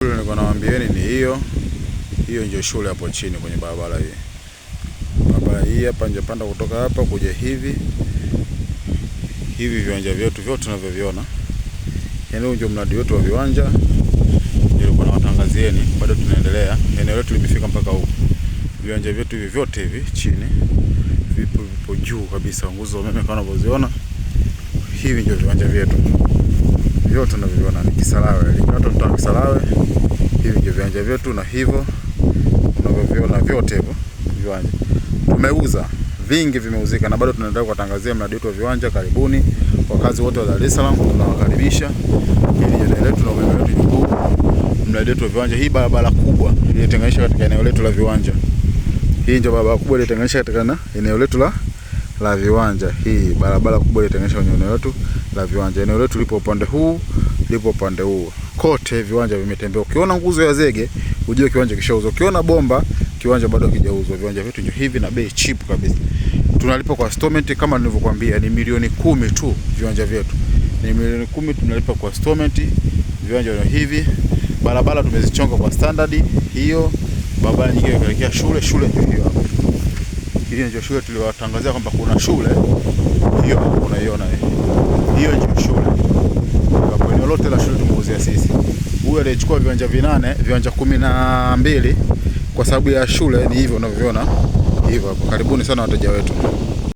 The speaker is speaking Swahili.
Shule nilikuwa nawaambieni ni hiyo ndio shule hapo chini kwenye barabara hii. Barabara hii hapa nje panda kutoka hapa kuja hivi viwanja vyetu vyote tunavyoviona. Yaani ndio mradi wetu wa viwanja. Nilikuwa nawatangazieni, bado tunaendelea. Eneo letu limefika mpaka huko. Viwanja vyetu hivi vyote hivi chini vipo juu kabisa, nguzo za umeme kama unavyoziona. Hivi ndio viwanja vyetu. Vyote tunavyoviona ni Kisarawe. Likato mtaa Kisarawe. Hivi ndio viwanja vyetu na hivyo unavyoviona vyote hivyo viwanja. Tumeuza, vingi vimeuzika na bado tunaendelea kuwatangazia mradi wetu wa viwanja. Karibuni wakazi wote wa Dar es Salaam, tunawakaribisha. Ili eneo letu na umeme wetu juu. Mradi wetu wa viwanja, hii barabara kubwa iliyotenganisha katika eneo letu la viwanja. Hii ndio barabara kubwa iliyotenganisha katika eneo letu la viwanja. Hii barabara kubwa iliyotenganisha kwenye eneo letu la viwanja. Eneo letu lipo upande huu, lipo upande huu. Kote viwanja vimetembea. Ukiona nguzo ya zege, ujue kiwanja kishauzwa. Ukiona bomba, kiwanja bado hakijauzwa. Viwanja vyetu ndio hivi na bei cheap kabisa. Tunalipa kwa installment kama nilivyokuambia, ni milioni 10 tu viwanja vyetu. Ni milioni 10 tunalipa kwa installment. Viwanja ndio hivi. Barabara tumezichonga kwa standard. Hiyo barabara nyingine inaelekea shule ndio hiyo hapo. Hiyo ndio shule tuliwatangazia kwamba kuna shule. Hiyo unaiona hiyo ndio shule. Kwa eneo lote la shule tumeuzia sisi. Huyu alichukua viwanja 8, viwanja 12 kwa sababu ya shule. Ni hivyo unavyoona hivyo. Karibuni sana wateja wetu.